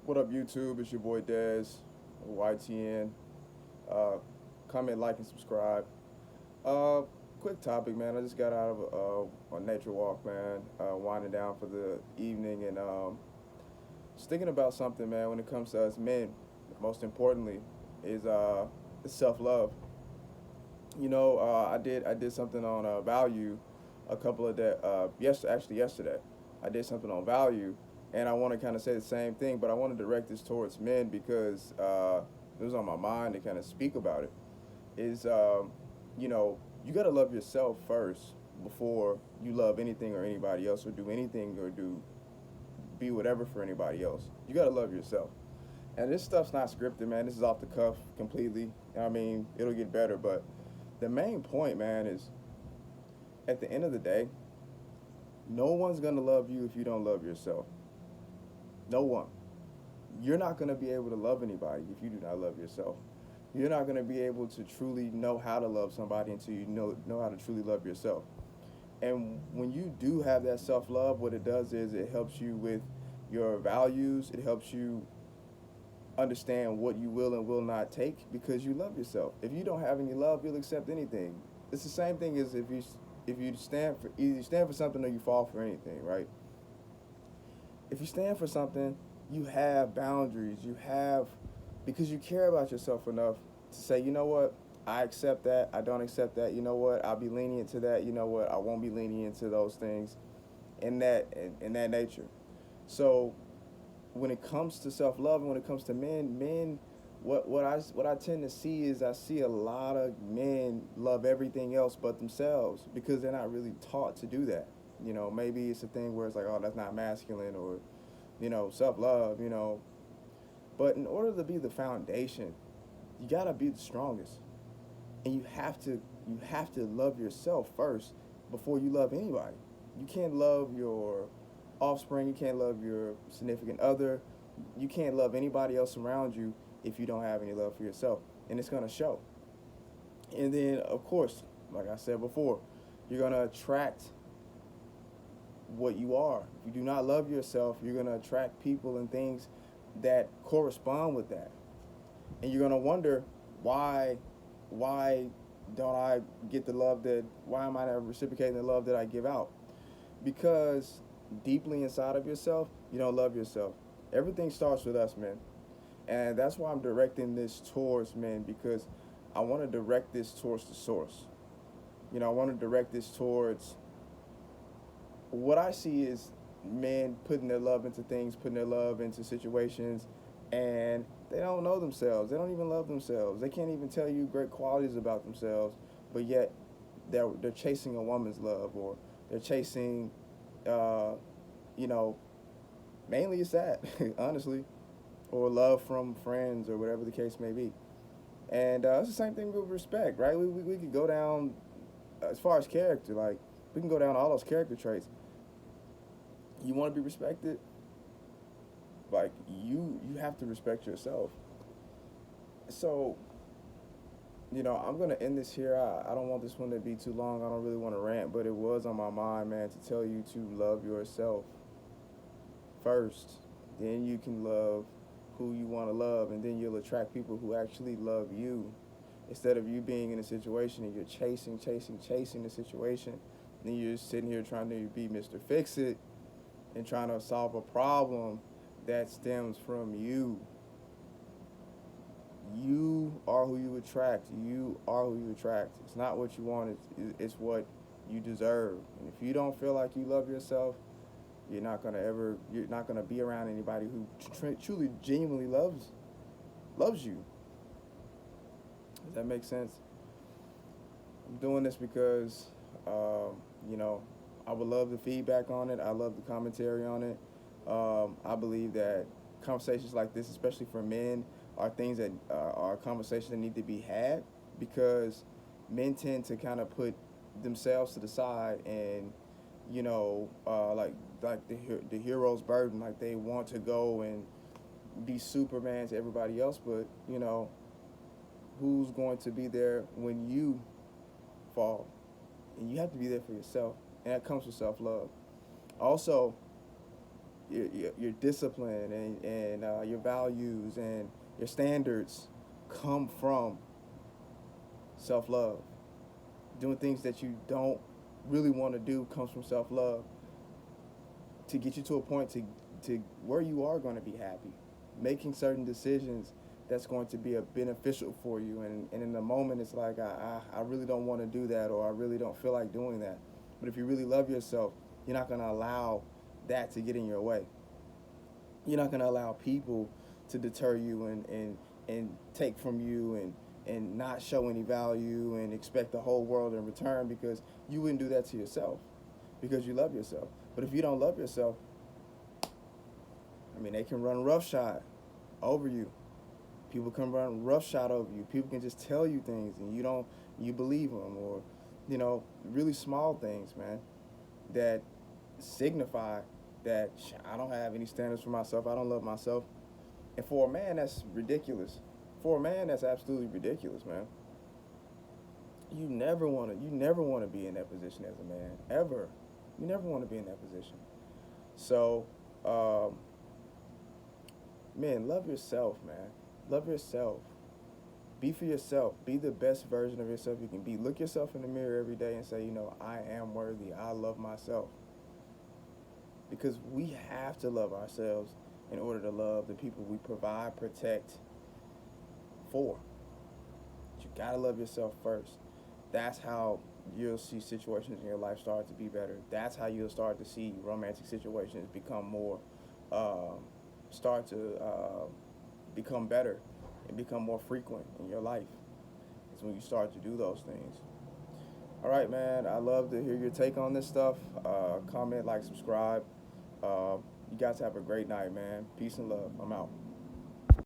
What up, YouTube? It's your boy Dez, YTN. Uh, Comment, like, and subscribe. Uh, Quick topic, man. I just got out of a nature walk, man. Winding down for the evening, and just thinking about something, man. When it comes to us men, most importantly, is self love. I did something on value a couple of days. Yesterday, I did something on value, and I want to kind of say the same thing, but I want to direct this towards men because it was on my mind to kind of speak about it. Is you know, you got to love yourself first before you love anything or anybody else, or do anything or do be whatever for anybody else. You got to love yourself. And this stuff's not scripted, man. This is off the cuff completely. I mean, it'll get better, but the main point, man, is at the end of the day, no one's gonna love you if you don't love yourself. No one. You're not gonna be able to love anybody if you do not love yourself. You're not gonna be able to truly know how to love somebody until you know how to truly love yourself. And when you do have that self love, what it does is it helps you with your values. It helps you understand what you will and will not take because you love yourself. If you don't have any love, you'll accept anything. It's the same thing as if you stand for either you stand for something or you fall for anything, right? If you stand for something, you have boundaries. You have because you care about yourself enough to say, you know what, I accept that. I don't accept that. You know what, I'll be lenient to that. You know what, I won't be lenient to those things, in that nature. So when it comes to self love and when it comes to men, what I tend to see is I see a lot of men love everything else but themselves because they're not really taught to do that. Maybe it's a thing where it's like, oh, that's not masculine, or self love. But in order to be the foundation, you gotta be the strongest, and you have to love yourself first before you love anybody. You can't love your offspring. You can't love your significant other. You can't love anybody else around you if you don't have any love for yourself, and it's gonna show. And then, of course, like I said before, you're gonna attract what you are. If you do not love yourself, you're gonna attract people and things that correspond with that, and you're gonna wonder why, why don't I get the love that? Why am I not reciprocating the love that I give out? Because deeply inside of yourself, you don't love yourself. Everything starts with us, man. And that's why I'm directing this towards men because I want to direct this towards the source. I want to direct this towards what I see is men putting their love into things, putting their love into situations, and they don't know themselves. They don't even love themselves. They can't even tell you great qualities about themselves, but yet they're chasing a woman's love, or they're chasing, uh, you know, mainly it's that, honestly, or love from friends or whatever the case may be. And it's the same thing with respect, right? We could go down as far as character, like we can go down all those character traits. You want to be respected, like you have to respect yourself. So I'm gonna end this here. I don't want this one to be too long. I don't really want to rant, but it was on my mind, man, to tell you to love yourself first. Then you can love who you want to love, and then you'll attract people who actually love you. Instead of you being in a situation and you're chasing the situation, and then you're sitting here trying to be Mr. Fix It and trying to solve a problem that stems from you. You are who you attract. You are who you attract. It's not what you want. It's what you deserve. And if you don't feel like you love yourself, you're not gonna be around anybody who truly, genuinely loves you. Does that make sense? I'm doing this because, you know, I would love the feedback on it. I love the commentary on it. I believe that conversations like this, especially for men, are things that are conversations that need to be had because men tend to kind of put themselves to the side and like the hero's burden, like they want to go and be Superman to everybody else, but who's going to be there when you fall? And you have to be there for yourself, and that comes with self love. Also, your discipline and your values and your standards come from self-love. Doing things that you don't really want to do comes from self-love to get you to a point to where you are going to be happy. Making certain decisions that's going to be a beneficial for you, and in the moment it's like I really don't want to do that, or I really don't feel like doing that. But if you really love yourself, you're not going to allow that to get in your way. You're not going to allow people to deter you and take from you and not show any value and expect the whole world in return, because you wouldn't do that to yourself because you love yourself. But if you don't love yourself, I mean, they can run roughshod over you. People can run roughshod over you. People can just tell you things and you believe them, or, really small things, man, that signify that I don't have any standards for myself. I don't love myself. And for a man, that's ridiculous. For a man, that's absolutely ridiculous, man. You never want to be in that position as a man, ever. You never want to be in that position. So, man, love yourself, man. Love yourself. Be for yourself. Be the best version of yourself you can be. Look yourself in the mirror every day and say, I am worthy. I love myself. Because we have to love ourselves in order to love the people we provide, protect for. But you gotta love yourself first. That's how you'll see situations in your life start to be better. That's how you'll start to see romantic situations become more, start to become better and become more frequent in your life. It's when you start to do those things. All right, man. I love to hear your take on this stuff. Comment, like, subscribe. You guys have a great night, man. Peace and love. I'm out.